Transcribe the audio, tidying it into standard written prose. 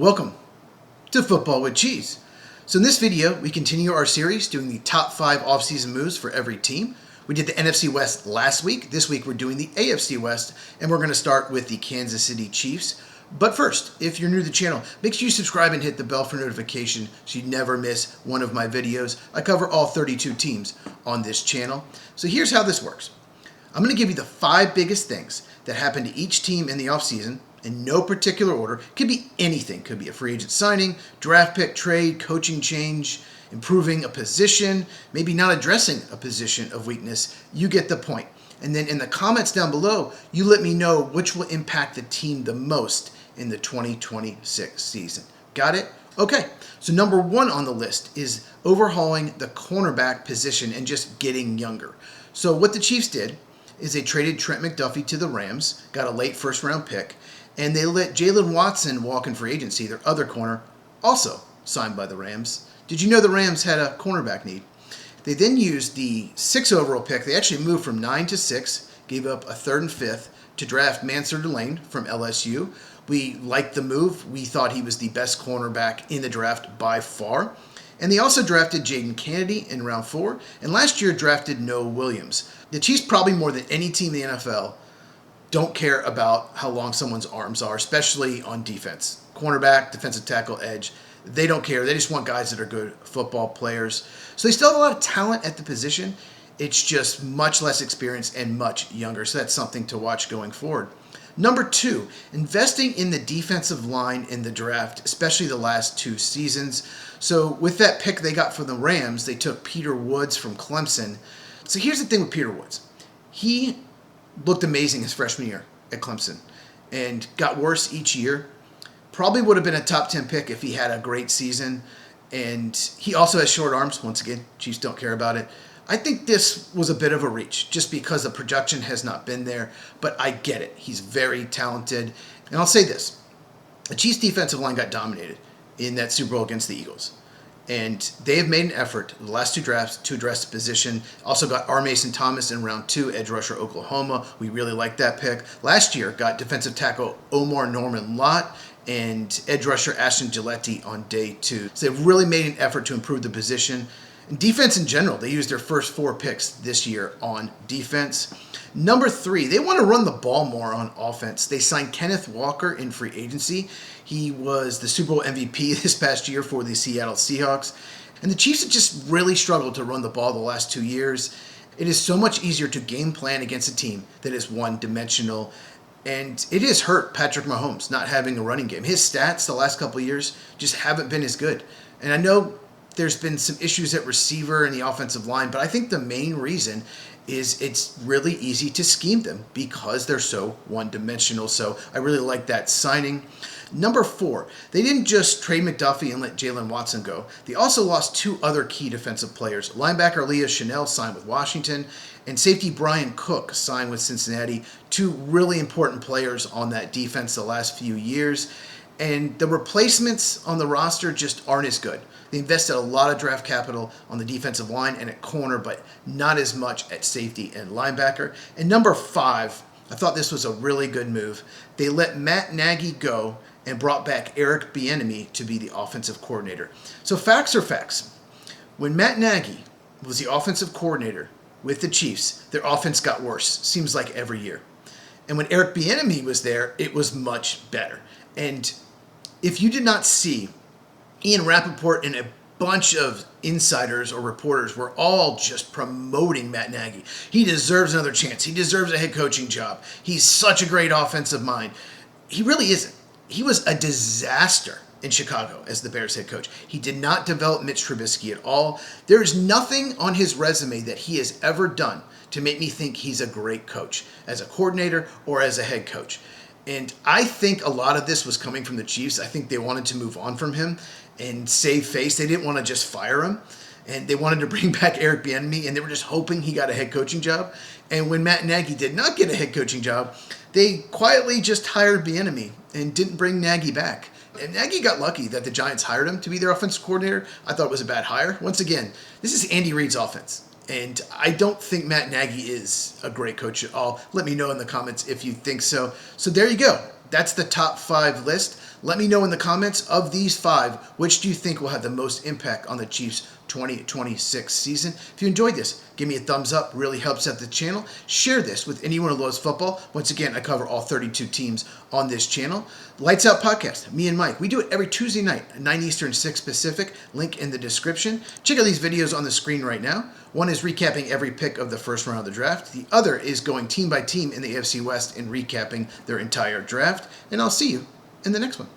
Welcome to Football with Cheese. So in this video, we continue our series doing the top 5 offseason moves for every team. We did the NFC West last week. This week we're doing the AFC West, and we're going to start with the Kansas City Chiefs. But first, if you're new to the channel, make sure you subscribe and hit the bell for notification so you never miss one of my videos. I cover all 32 teams on this channel. So here's how this works. I'm going to give you the 5 biggest things that happened to each team in the offseason in no particular order. Could be anything. Could be a free agent signing, draft pick, trade, coaching change, improving a position, maybe not addressing a position of weakness. You get the point. And then in the comments down below, you let me know which will impact the team the most in the 2026 season. Got it? Okay, so number 1 on the list is overhauling the cornerback position and just getting younger. So what the Chiefs did is they traded Trent McDuffie to the Rams, got a late first-round pick, and they let Jalen Watson walk in free agency, their other corner, also signed by the Rams. Did you know the Rams had a cornerback need? They then used the 6th overall pick. They actually moved from 9 to 6, gave up a 3rd and 5th to draft Mansour Delane from LSU. We liked the move. We thought he was the best cornerback in the draft by far. And they also drafted Jaden Kennedy in round 4, and last year drafted Noah Williams. The Chiefs, probably more than any team in the NFL, don't care about how long someone's arms are, especially on defense. Cornerback, defensive tackle, edge, they don't care. They just want guys that are good football players. So they still have a lot of talent at the position. It's just much less experience and much younger. So that's something to watch going forward. Number 2, investing in the defensive line in the draft, especially the last 2 seasons. So with that pick they got from the Rams, they took Peter Woods from Clemson. So here's the thing with Peter Woods. He looked amazing his freshman year at Clemson and got worse each year. Probably would have been a top 10 pick if he had a great season. And he also has short arms. Once again, Chiefs don't care about it. I think this was a bit of a reach just because the production has not been there, but I get it. He's very talented. And I'll say this. The Chiefs defensive line got dominated in that Super Bowl against the Eagles. And they have made an effort in the last 2 drafts to address the position. Also got R. Mason Thomas in round 2, edge rusher, Oklahoma. We really like that pick. Last year, got defensive tackle Omar Norman Lott and edge rusher Ashton Gillette on day 2. So they've really made an effort to improve the position. And defense in general, they used their first 4 picks this year on defense. Number 3, they want to run the ball more on offense. They signed Kenneth Walker in free agency. He was the Super Bowl MVP this past year for the Seattle Seahawks. And the Chiefs have just really struggled to run the ball the last 2 years. It is so much easier to game plan against a team that is one-dimensional. And it has hurt Patrick Mahomes not having a running game. His stats the last couple of years just haven't been as good. And I know there's been some issues at receiver and the offensive line, but I think the main reason is it's really easy to scheme them because they're so one-dimensional. So I really like that signing. Number 4, they didn't just trade McDuffie and let Jalen Watson go. They also lost 2 other key defensive players. Linebacker Leah Chanel signed with Washington, and safety Brian Cook signed with Cincinnati. 2 really important players on that defense the last few years. And the replacements on the roster just aren't as good. They invested a lot of draft capital on the defensive line and at corner, but not as much at safety and linebacker. And number 5, I thought this was a really good move. They let Matt Nagy go and brought back Eric Bieniemy to be the offensive coordinator. So facts are facts. When Matt Nagy was the offensive coordinator with the Chiefs, their offense got worse. Seems like every year. And when Eric Bieniemy was there, it was much better. And if you did not see, Ian Rappaport and a bunch of insiders or reporters were all just promoting Matt Nagy. He deserves another chance. He deserves a head coaching job. He's such a great offensive mind. He really isn't. He was a disaster in Chicago as the Bears head coach. He did not develop Mitch Trubisky at all. There is nothing on his resume that he has ever done to make me think he's a great coach as a coordinator or as a head coach. And I think a lot of this was coming from the Chiefs. I think they wanted to move on from him and save face. They didn't want to just fire him. And they wanted to bring back Eric Bieniemy, and they were just hoping he got a head coaching job. And when Matt Nagy did not get a head coaching job, they quietly just hired Bieniemy and didn't bring Nagy back. And Nagy got lucky that the Giants hired him to be their offensive coordinator. I thought it was a bad hire. Once again, this is Andy Reid's offense. And I don't think Matt Nagy is a great coach at all. Let me know in the comments if you think so. So there you go. That's the top 5 list. Let me know in the comments of these 5, which do you think will have the most impact on the Chiefs' 2026 season. If you enjoyed this, give me a thumbs up, really helps out the channel. Share this with anyone who loves football. Once again, I cover all 32 teams on this channel. Lights Out Podcast, me and Mike. We do it every Tuesday night, 9 Eastern, 6 Pacific. Link in the description. Check out these videos on the screen right now. One is recapping every pick of the first round of the draft. The other is going team by team in the AFC West and recapping their entire draft. And I'll see you in the next one.